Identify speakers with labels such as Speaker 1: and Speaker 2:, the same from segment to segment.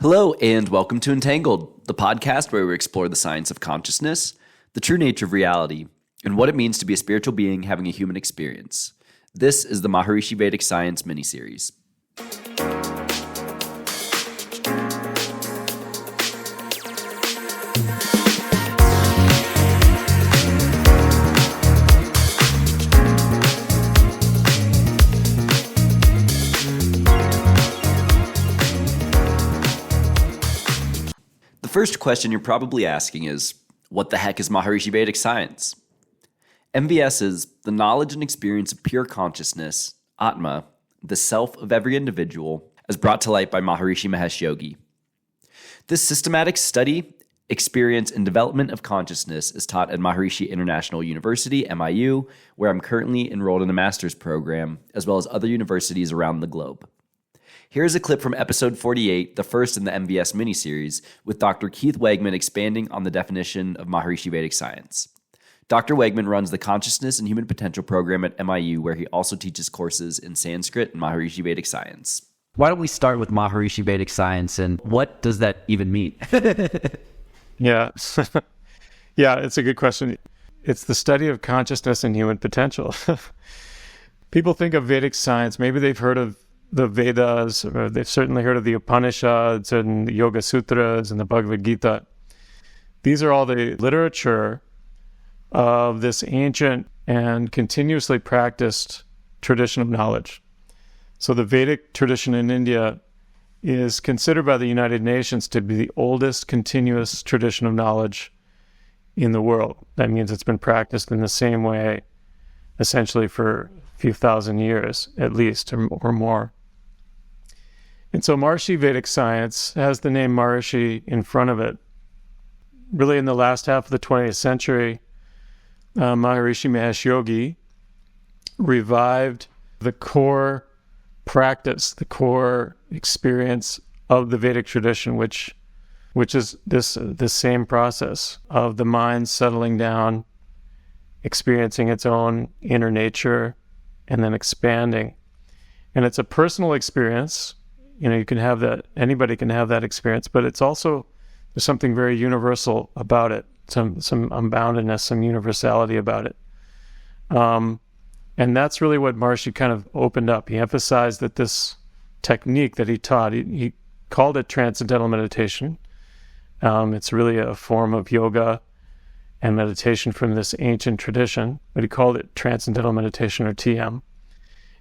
Speaker 1: Hello, and welcome to Entangled, the podcast where we explore the science of consciousness, the true nature of reality, and what it means to be a spiritual being having a human experience. This is the Maharishi Vedic Science miniseries. The first question you're probably asking is, what the heck is Maharishi Vedic Science? MVS is the knowledge and experience of pure consciousness, Atma, the self of every individual, as brought to light by Maharishi Mahesh Yogi. This systematic study, experience, and development of consciousness is taught at Maharishi International University, MIU, where I'm currently enrolled in a master's program, as well as other universities around the globe. Here's a clip from episode 48, the first in the MVS miniseries, with Dr. Keith Wegman expanding on the definition of Maharishi Vedic Science. Dr. Wegman runs the Consciousness and Human Potential program at MIU, where he also teaches courses in Sanskrit and Maharishi Vedic Science.
Speaker 2: Why don't we start with Maharishi Vedic Science, and what does that even mean?
Speaker 3: Yeah, it's a good question. It's the study of consciousness and human potential. People think of Vedic science, maybe they've heard of the Vedas, or they've certainly heard of the Upanishads and the Yoga Sutras and the Bhagavad Gita. These are all the literature of this ancient and continuously practiced tradition of knowledge. So the Vedic tradition in India is considered by the United Nations to be the oldest continuous tradition of knowledge in the world. That means it's been practiced in the same way essentially for a few thousand years at least, or more. And so Maharishi Vedic Science has the name Maharishi in front of it. Really in the last half of the 20th century, Maharishi Mahesh Yogi revived the core practice, the core experience of the Vedic tradition, which is this same process of the mind settling down, experiencing its own inner nature, and then expanding. And it's a personal experience. You can have that, anybody can have that experience, but it's also, there's something very universal about it, some unboundedness, some universality about it. And that's really what Maharishi kind of opened up. He emphasized that this technique that he taught, he called it transcendental meditation. It's really a form of yoga and meditation from this ancient tradition, but he called it transcendental meditation, or TM.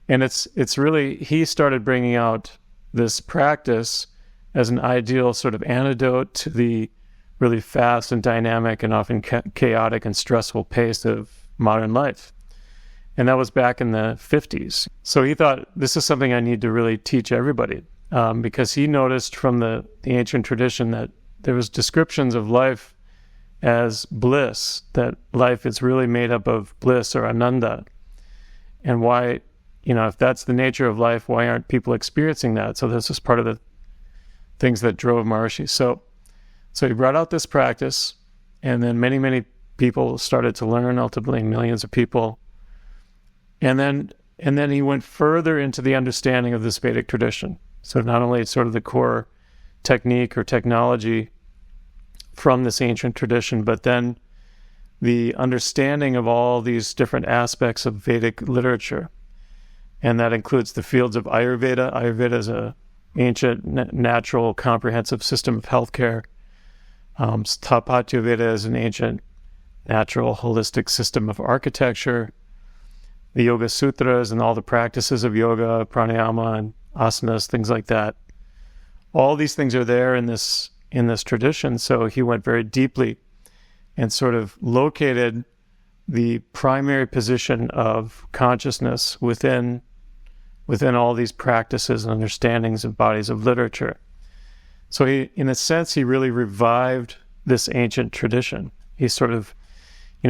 Speaker 3: And it's really, he started bringing out this practice as an ideal sort of antidote to the really fast and dynamic and often chaotic and stressful pace of modern life. And that was back in the 50s. So he thought, this is something I need to really teach everybody, because he noticed from the ancient tradition that there was descriptions of life as bliss, that life is really made up of bliss or ananda. And why, if that's the nature of life, why aren't people experiencing that? So this is part of the things that drove Maharishi. So he brought out this practice, and then many, many people started to learn, ultimately millions of people. And then he went further into the understanding of this Vedic tradition. So not only sort of the core technique or technology from this ancient tradition, but then the understanding of all these different aspects of Vedic literature. And that includes the fields of Ayurveda. Ayurveda is an ancient, natural, comprehensive system of healthcare. Sthapatya Veda is an ancient, natural, holistic system of architecture. The Yoga Sutras and all the practices of yoga, pranayama, and asanas, things like that. All these things are there in this tradition. So he went very deeply and sort of located the primary position of consciousness within all these practices and understandings of bodies of literature. So he, in a sense, he really revived this ancient tradition. He sort of,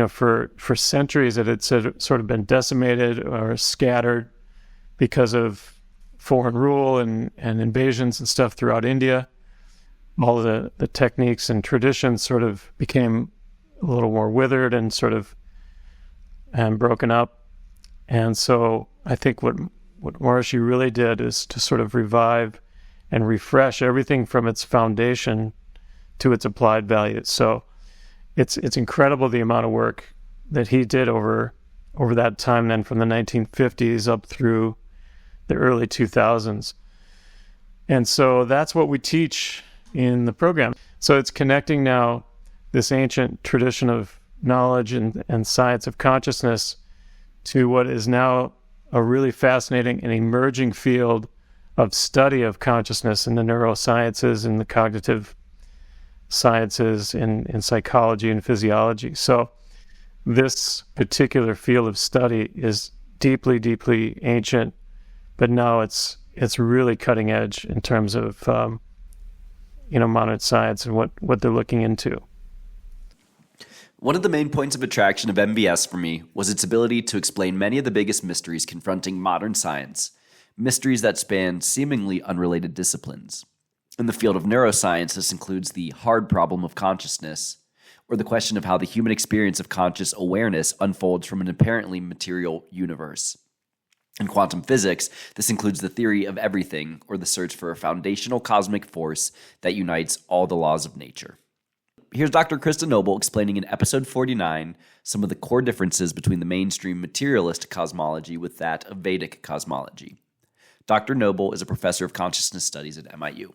Speaker 3: for centuries it had sort of been decimated or scattered because of foreign rule and invasions and stuff throughout India. All of the techniques and traditions sort of became a little more withered and sort of broken up. And so I think what Maharishi really did is to sort of revive and refresh everything from its foundation to its applied value. So it's incredible the amount of work that he did over that time, then from the 1950s up through the early 2000s. And so that's what we teach in the program. So it's connecting now this ancient tradition of knowledge and science of consciousness to what is now a really fascinating and emerging field of study of consciousness in the neurosciences and the cognitive sciences in psychology and physiology. So this particular field of study is deeply, deeply ancient, but now it's really cutting edge in terms of modern science and what they're looking into.
Speaker 1: One of the main points of attraction of MBS for me was its ability to explain many of the biggest mysteries confronting modern science, mysteries that span seemingly unrelated disciplines. In the field of neuroscience, this includes the hard problem of consciousness, or the question of how the human experience of conscious awareness unfolds from an apparently material universe. In quantum physics, this includes the theory of everything, or the search for a foundational cosmic force that unites all the laws of nature. Here's Dr. Krista Noble explaining in episode 49 some of the core differences between the mainstream materialist cosmology with that of Vedic cosmology. Dr. Noble is a professor of consciousness studies at MIU.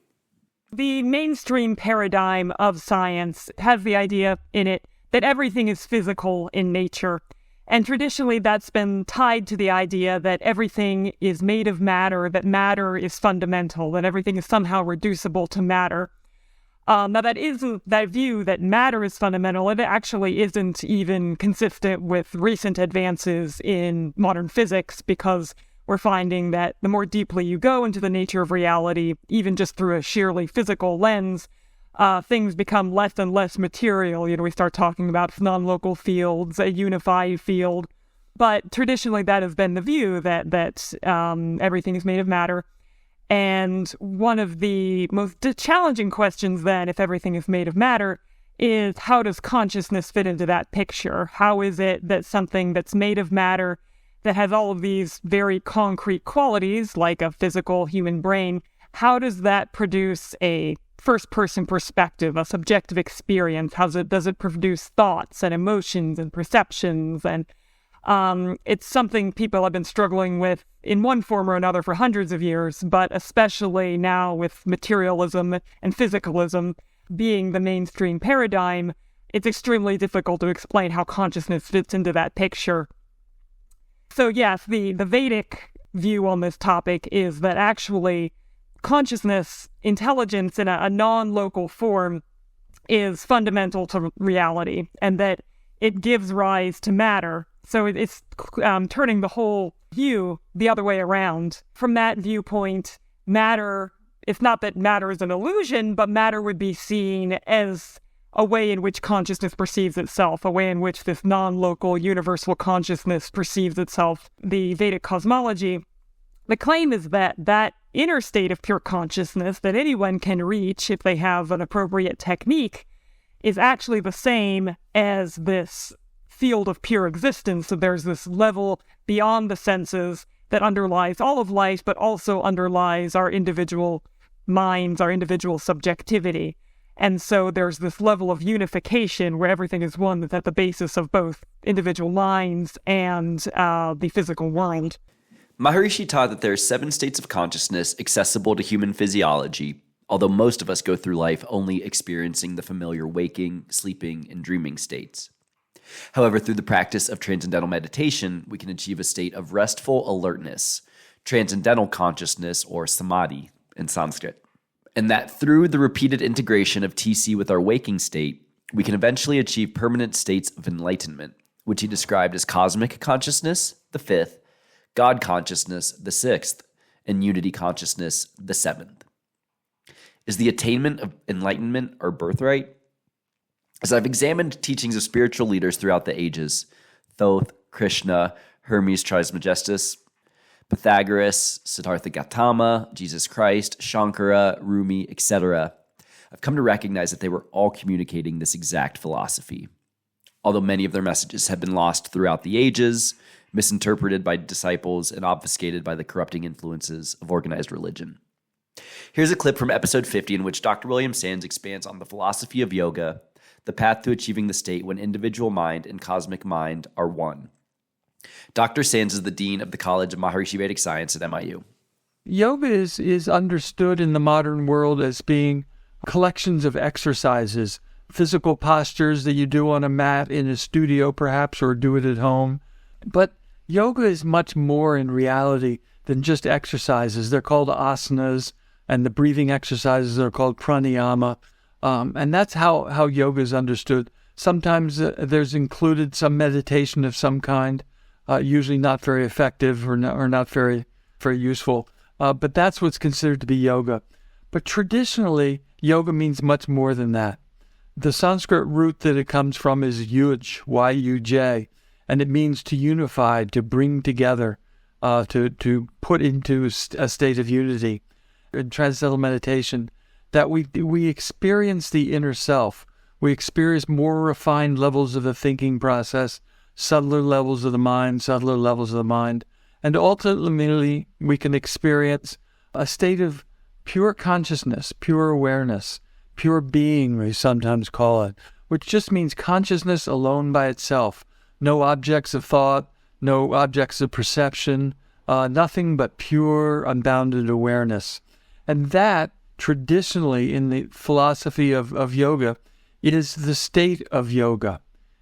Speaker 4: The mainstream paradigm of science has the idea in it that everything is physical in nature. And traditionally, that's been tied to the idea that everything is made of matter, that matter is fundamental, that everything is somehow reducible to matter. Now, that view that matter is fundamental, it actually isn't even consistent with recent advances in modern physics, because we're finding that the more deeply you go into the nature of reality, even just through a sheerly physical lens, things become less and less material. We start talking about non-local fields, a unified field. But traditionally, that has been the view that everything is made of matter. And one of the most challenging questions then, if everything is made of matter, is how does consciousness fit into that picture? How is it that something that's made of matter, that has all of these very concrete qualities, like a physical human brain, how does that produce a first-person perspective, a subjective experience? Does it produce thoughts and emotions and perceptions? And it's something people have been struggling with in one form or another for hundreds of years, but especially now with materialism and physicalism being the mainstream paradigm, it's extremely difficult to explain how consciousness fits into that picture. So yes, the Vedic view on this topic is that actually consciousness, intelligence in a non-local form is fundamental to reality, and that it gives rise to matter. So it's turning the whole view the other way around. From that viewpoint, matter, it's not that matter is an illusion, but matter would be seen as a way in which consciousness perceives itself, a way in which this non-local universal consciousness perceives itself. The Vedic cosmology, the claim is that that inner state of pure consciousness that anyone can reach if they have an appropriate technique is actually the same as this field of pure existence. So there's this level beyond the senses that underlies all of life, but also underlies our individual minds, our individual subjectivity. And so there's this level of unification where everything is one that's at the basis of both individual minds and the physical world.
Speaker 1: Maharishi taught that there are 7 states of consciousness accessible to human physiology, although most of us go through life only experiencing the familiar waking, sleeping, and dreaming states. However, through the practice of transcendental meditation, we can achieve a state of restful alertness, transcendental consciousness, or samadhi in Sanskrit. And that through the repeated integration of TC with our waking state, we can eventually achieve permanent states of enlightenment, which he described as cosmic consciousness, the 5th, God consciousness, the 6th, and unity consciousness, the 7th. Is the attainment of enlightenment our birthright? As I've examined teachings of spiritual leaders throughout the ages, Thoth, Krishna, Hermes Trismegistus, Pythagoras, Siddhartha Gautama, Jesus Christ, Shankara, Rumi, etc., I've come to recognize that they were all communicating this exact philosophy. Although many of their messages have been lost throughout the ages, misinterpreted by disciples, and obfuscated by the corrupting influences of organized religion. Here's a clip from episode 50 in which Dr. William Sands expands on the philosophy of yoga, the path to achieving the state when individual mind and cosmic mind are one. Dr. Sands is the dean of the College of Maharishi Vedic Science at MIU.
Speaker 5: Yoga is understood in the modern world as being collections of exercises, physical postures that you do on a mat in a studio perhaps, or do it at home. But yoga is much more in reality than just exercises. They're called asanas, and the breathing exercises are called pranayama. And that's how yoga is understood. Sometimes there's included some meditation of some kind, usually not very effective or not very, very useful. But that's what's considered to be yoga. But traditionally, yoga means much more than that. The Sanskrit root that it comes from is yuj, Y-U-J, and it means to unify, to bring together, to put into a state of unity. In transcendental meditation, that we experience the inner self. We experience more refined levels of the thinking process, subtler levels of the mind, and ultimately we can experience a state of pure consciousness, pure awareness, pure being, we sometimes call it, which just means consciousness alone by itself. No objects of thought, no objects of perception, nothing but pure, unbounded awareness. And that, traditionally, in the philosophy of yoga, is the state of yoga.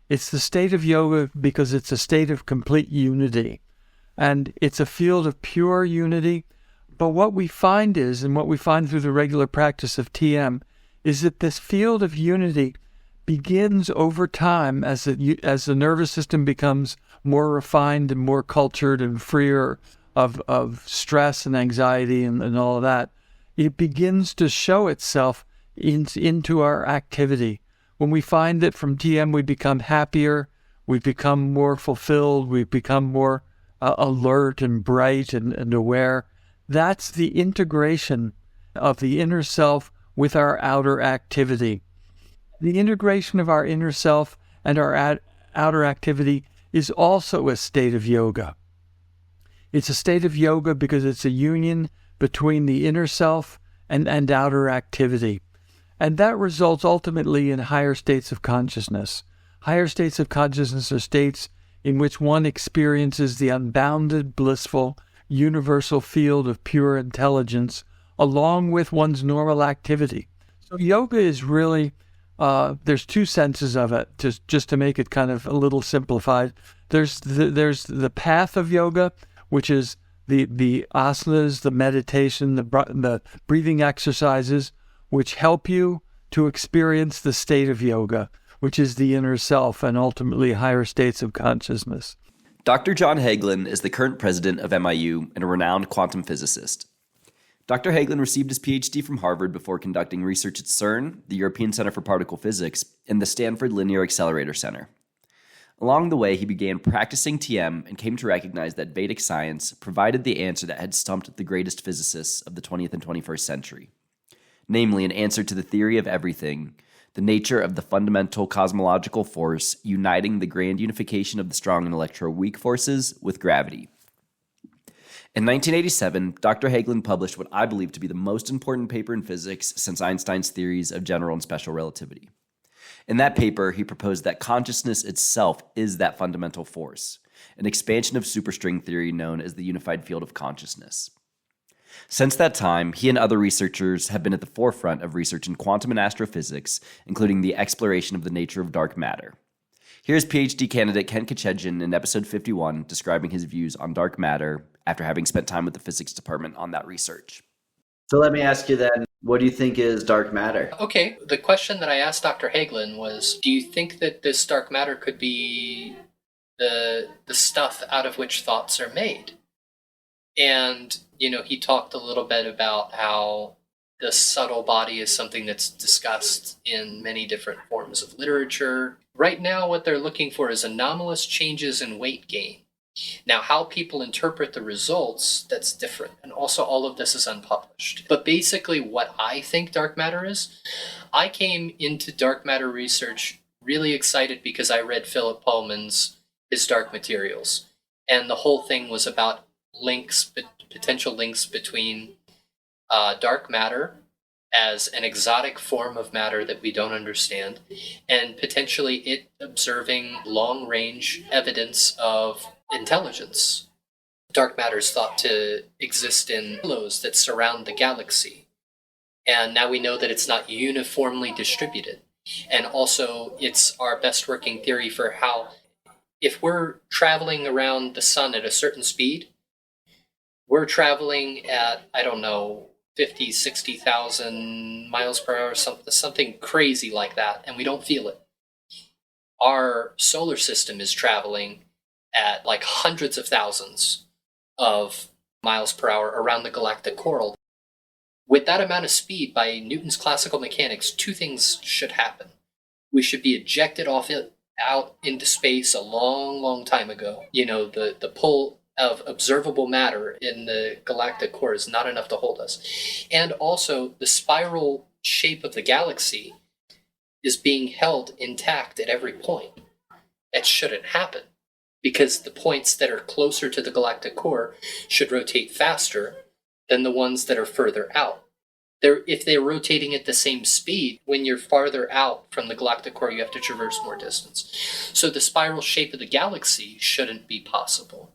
Speaker 5: It's the state of yoga because it's a state of complete unity. And it's a field of pure unity. But what we find is, and what we find through the regular practice of TM, is that this field of unity begins over time as the nervous system becomes more refined and more cultured and freer of stress and anxiety and all of that. It begins to show itself into our activity. When we find that from TM we become happier, we become more fulfilled, we become more alert and bright and aware, that's the integration of the inner self with our outer activity. The integration of our inner self and our outer activity is also a state of yoga. It's a state of yoga because it's a union between the inner self and outer activity. And that results ultimately in higher states of consciousness. Higher states of consciousness are states in which one experiences the unbounded, blissful, universal field of pure intelligence along with one's normal activity. So yoga is really, there's two senses of it, just to make it kind of a little simplified. There's the path of yoga, which is the asanas, the meditation, the breathing exercises, which help you to experience the state of yoga, which is the inner self and ultimately higher states of consciousness.
Speaker 1: Dr. John Hagelin is the current president of MIU and a renowned quantum physicist. Dr. Hagelin received his PhD from Harvard before conducting research at CERN, the European Center for Particle Physics, and the Stanford Linear Accelerator Center. Along the way, he began practicing TM and came to recognize that Vedic science provided the answer that had stumped the greatest physicists of the 20th and 21st century. Namely, an answer to the theory of everything, the nature of the fundamental cosmological force uniting the grand unification of the strong and electro-weak forces with gravity. In 1987, Dr. Hagelin published what I believe to be the most important paper in physics since Einstein's theories of general and special relativity. In that paper, he proposed that consciousness itself is that fundamental force, an expansion of superstring theory known as the unified field of consciousness. Since that time, he and other researchers have been at the forefront of research in quantum and astrophysics, including the exploration of the nature of dark matter. Here's PhD candidate Ken Kachedjian in episode 51 describing his views on dark matter after having spent time with the physics department on that research. So let me ask you then, what do you think is dark matter?
Speaker 6: Okay, the question that I asked Dr. Hagelin was, do you think that this dark matter could be the stuff out of which thoughts are made? And, he talked a little bit about how the subtle body is something that's discussed in many different forms of literature. Right now, what they're looking for is anomalous changes in weight gain. Now, how people interpret the results, that's different. And also, all of this is unpublished. But basically, what I think dark matter is, I came into dark matter research really excited because I read Philip Pullman's His Dark Materials. And the whole thing was about potential links between dark matter as an exotic form of matter that we don't understand, and potentially it observing long-range evidence of intelligence. Dark matter is thought to exist in halos that surround the galaxy, and now we know that it's not uniformly distributed. And also, it's our best working theory for how, if we're traveling around the sun at a certain speed, we're traveling at, I don't know, 50, 60,000 miles per hour, something crazy like that, and we don't feel it. Our solar system is traveling at like hundreds of thousands of miles per hour around the galactic coral. With that amount of speed, by Newton's classical mechanics, two things should happen. We should be ejected out into space a long, long time ago. The pull of observable matter in the galactic core is not enough to hold us. And also, the spiral shape of the galaxy is being held intact at every point. That shouldn't happen, because the points that are closer to the galactic core should rotate faster than the ones that are further out. If they're rotating at the same speed, when you're farther out from the galactic core, you have to traverse more distance. So the spiral shape of the galaxy shouldn't be possible.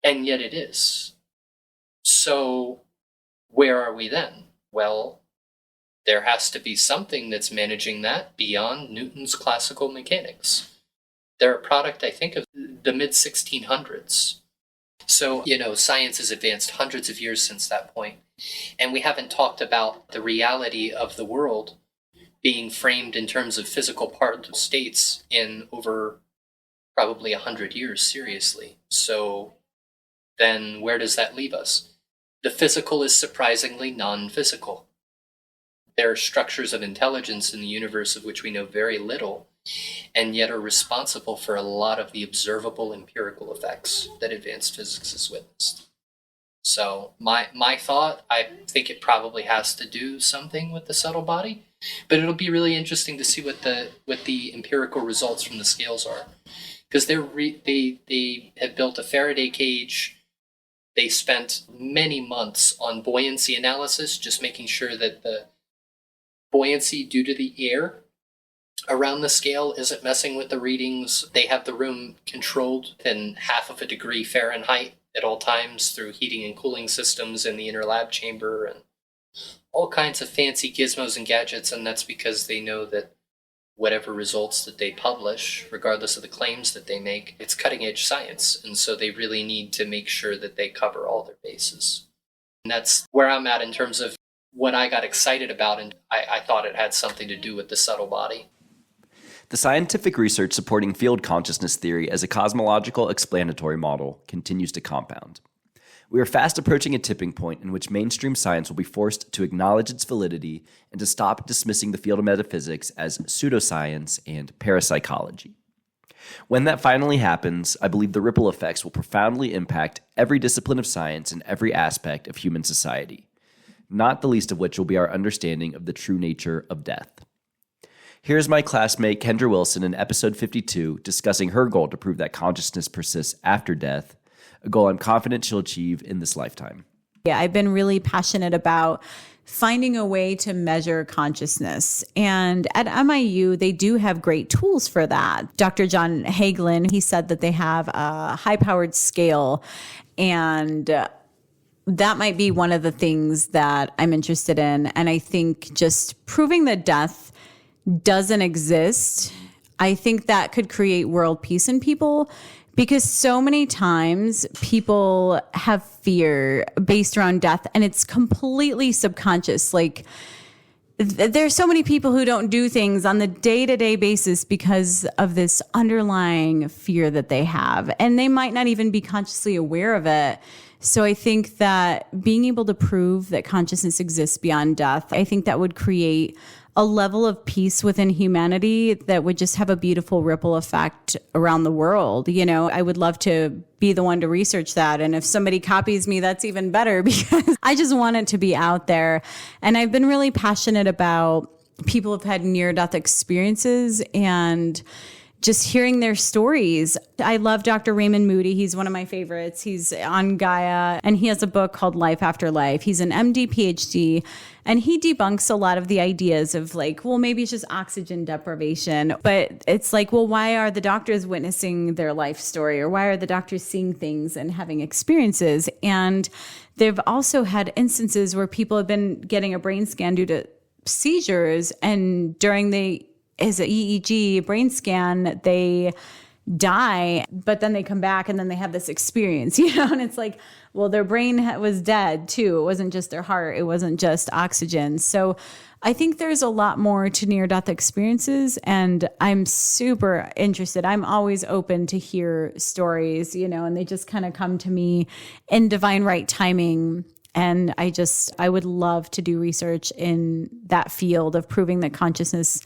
Speaker 6: And yet it is. So where are we then? Well, there has to be something that's managing that beyond Newton's classical mechanics. They're a product, I think, of the mid-1600s. So, science has advanced hundreds of years since that point. And we haven't talked about the reality of the world being framed in terms of physical particle states in over probably 100 years, seriously. So then where does that leave us? The physical is surprisingly non-physical. There are structures of intelligence in the universe of which we know very little, and yet are responsible for a lot of the observable empirical effects that advanced physics has witnessed. So my thought, I think it probably has to do something with the subtle body, but it'll be really interesting to see what the empirical results from the scales are, because they have built a Faraday cage. They spent many months on buoyancy analysis, just making sure that the buoyancy due to the air around the scale isn't messing with the readings. They have the room controlled within 0.5 degree Fahrenheit at all times through heating and cooling systems in the inner lab chamber and all kinds of fancy gizmos and gadgets. And that's because they know that whatever results that they publish, regardless of the claims that they make, it's cutting edge science. And so they really need to make sure that they cover all their bases. And that's where I'm at in terms of what I got excited about. And I thought it had something to do with the subtle body.
Speaker 1: The scientific research supporting field consciousness theory as a cosmological explanatory model continues to compound. We are fast approaching a tipping point in which mainstream science will be forced to acknowledge its validity and to stop dismissing the field of metaphysics as pseudoscience and parapsychology. When that finally happens, I believe the ripple effects will profoundly impact every discipline of science and every aspect of human society, not the least of which will be our understanding of the true nature of death. Here's my classmate Kendra Wilson in episode 52 discussing her goal to prove that consciousness persists after death, a goal I'm confident she'll achieve in this lifetime.
Speaker 7: Yeah, I've been really passionate about finding a way to measure consciousness. And at MIU, they do have great tools for that. Dr. John Hagelin, he said that they have a high-powered scale, and that might be one of the things that I'm interested in. And I think just proving that death doesn't exist, I think that could create world peace in people, because so many times people have fear based around death and it's completely subconscious. Like there's so many people who don't do things on the day-to-day basis because of this underlying fear that they have, and they might not even be consciously aware of it. So I think that being able to prove that consciousness exists beyond death, I think that would create a level of peace within humanity that would just have a beautiful ripple effect around the world. I would love to be the one to research that. And if somebody copies me, that's even better, because I just want it to be out there. And I've been really passionate about people who've had near-death experiences and just hearing their stories. I love Dr. Raymond Moody. He's one of my favorites. He's on Gaia, and he has a book called Life After Life. He's an MD, PhD, and he debunks a lot of the ideas of like, well, maybe it's just oxygen deprivation. But it's like, well, why are the doctors witnessing their life story? Or why are the doctors seeing things and having experiences? And they've also had instances where people have been getting a brain scan due to seizures, and during as an EEG brain scan, they die, but then they come back and then they have this experience, and it's like, well, their brain was dead too. It wasn't just their heart. It wasn't just oxygen. So I think there's a lot more to near-death experiences, and I'm super interested. I'm always open to hear stories, and they just kind of come to me in divine right timing. And I would love to do research in that field of proving that consciousness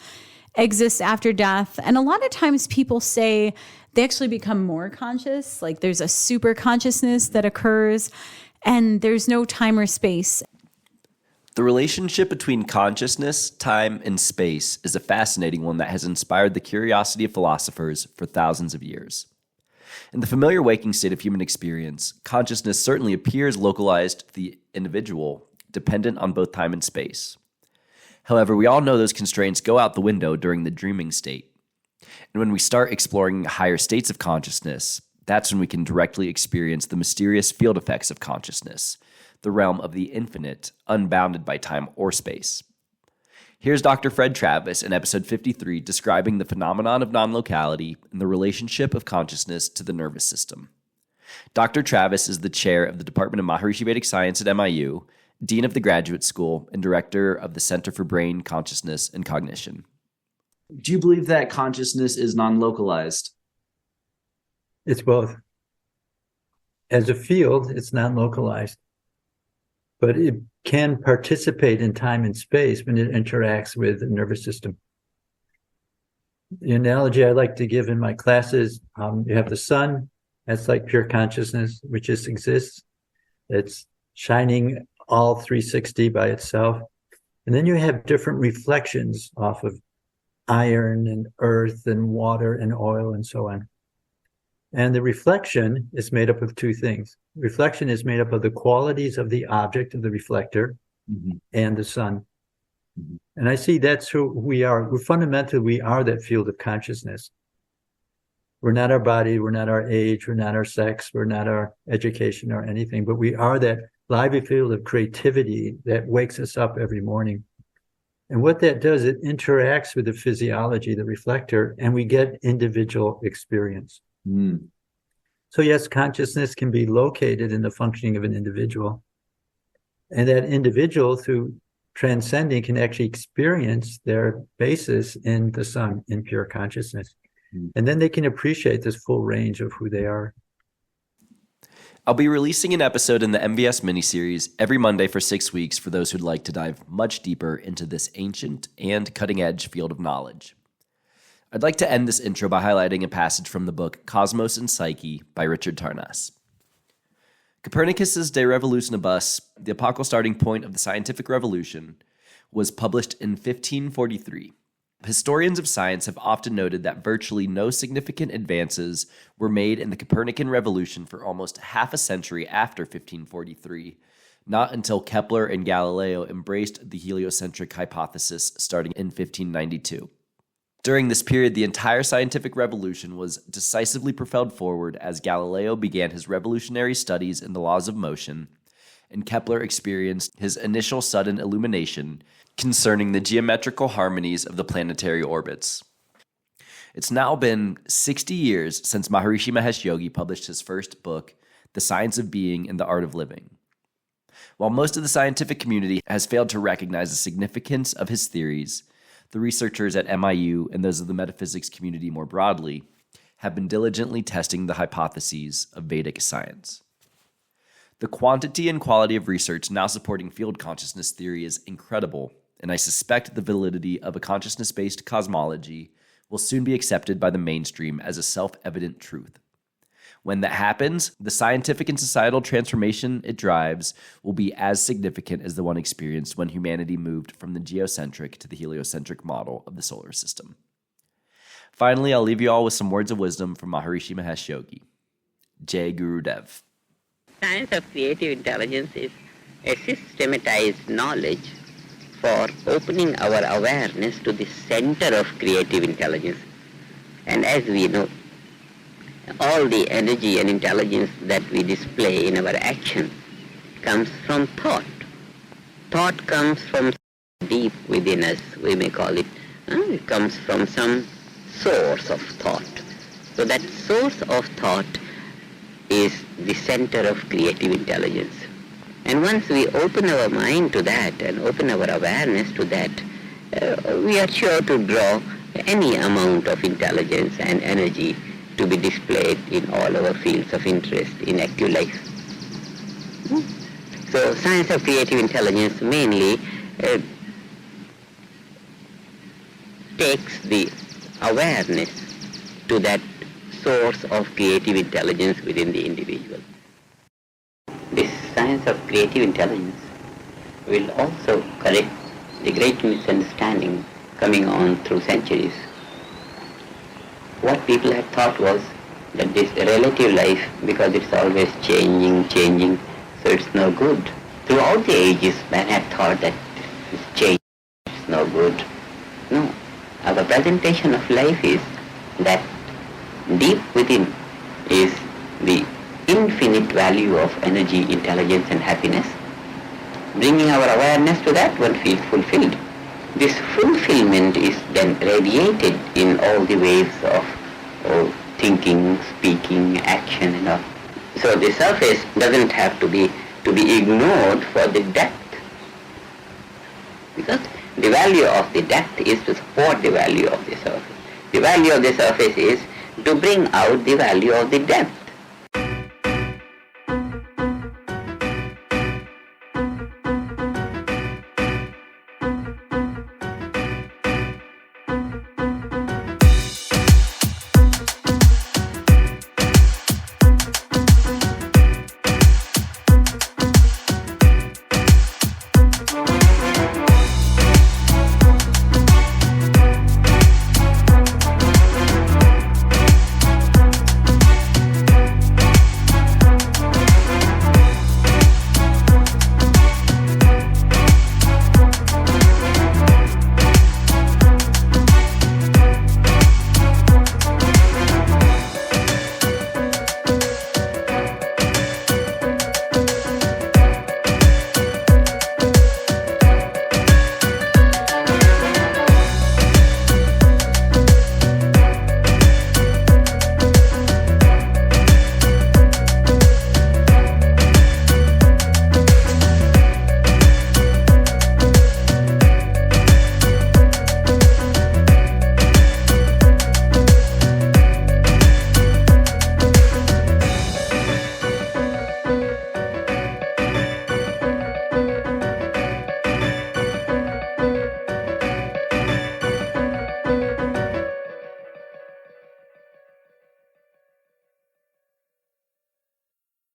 Speaker 7: exists after death. And a lot of times people say they actually become more conscious, like there's a super consciousness that occurs and there's no time or space.
Speaker 1: The relationship between consciousness, time, and space is a fascinating one that has inspired the curiosity of philosophers for thousands of years. In the familiar waking state of human experience, consciousness certainly appears localized to the individual, dependent on both time and space. However, we all know those constraints go out the window during the dreaming state. And when we start exploring higher states of consciousness, that's when we can directly experience the mysterious field effects of consciousness, the realm of the infinite, unbounded by time or space. Here's Dr. Fred Travis in episode 53 describing the phenomenon of non-locality and the relationship of consciousness to the nervous system. Dr. Travis is the chair of the Department of Maharishi Vedic Science at MIU, dean of the graduate school, and director of the Center for Brain, Consciousness, and Cognition. Do you believe that consciousness is non-localized?
Speaker 8: It's both. As a field, it's non-localized, but it can participate in time and space when it interacts with the nervous system. The analogy I like to give in my classes, you have the sun, that's like pure consciousness, which just exists. It's shining all 360 by itself. And then you have different reflections off of iron and earth and water and oil and so on. And the reflection is made up of two things. Reflection is made up of the qualities of the object of the reflector and the sun. And I see that's who we are. We are that field of consciousness. We're not our body, we're not our age, we're not our sex, we're not our education or anything, but we are that lively field of creativity that wakes us up every morning. And what that does, it interacts with the physiology, the reflector, and we get individual experience. So yes, consciousness can be located in the functioning of an individual. And that individual, through transcending, can actually experience their basis in the sun, in pure consciousness. And then they can appreciate this full range of who they are.
Speaker 1: I'll be releasing an episode in the MVS miniseries every Monday for 6 weeks for those who'd like to dive much deeper into this ancient and cutting-edge field of knowledge. I'd like to end this intro by highlighting a passage from the book Cosmos and Psyche by Richard Tarnas. Copernicus's De Revolutionibus, the epochal starting point of the scientific revolution, was published in 1543. Historians of science have often noted that virtually no significant advances were made in the Copernican revolution for almost half a century after 1543, not until Kepler and Galileo embraced the heliocentric hypothesis starting in 1592. During this period, the entire scientific revolution was decisively propelled forward as Galileo began his revolutionary studies in the laws of motion, and Kepler experienced his initial sudden illumination concerning the geometrical harmonies of the planetary orbits. It's now been 60 years since Maharishi Mahesh Yogi published his first book, The Science of Being and the Art of Living. While most of the scientific community has failed to recognize the significance of his theories, the researchers at MIU and those of the metaphysics community more broadly have been diligently testing the hypotheses of Vedic science. The quantity and quality of research now supporting field consciousness theory is incredible, and I suspect the validity of a consciousness-based cosmology will soon be accepted by the mainstream as a self-evident truth. When that happens, the scientific and societal transformation it drives will be as significant as the one experienced when humanity moved from the geocentric to the heliocentric model of the solar system. Finally, I'll leave you all with some words of wisdom from Maharishi Mahesh Yogi. Jai Guru Dev.
Speaker 9: Science of creative intelligence is a systematized knowledge for opening our awareness to the center of creative intelligence. And as we know, all the energy and intelligence that we display in our action comes from thought. Thought comes from deep within us, we may call it. It comes from some source of thought. So that source of thought is the center of creative intelligence. And once we open our mind to that and open our awareness to that, we are sure to draw any amount of intelligence and energy to be displayed in all our fields of interest in active life. So science of creative intelligence mainly takes the awareness to that source of creative intelligence within the individual. This science of creative intelligence will also correct the great misunderstanding coming on through centuries. What people had thought was that this relative life, because it's always changing, so it's no good. Throughout the ages, man had thought that this change is no good. No. Our presentation of life is that deep within is the infinite value of energy, intelligence and happiness. Bringing our awareness to that, one feels fulfilled. This fulfillment is then radiated in all the waves of thinking, speaking, action and all. So the surface doesn't have to be ignored for the depth. Because the value of the depth is to support the value of the surface. The value of the surface is to bring out the value of the depth.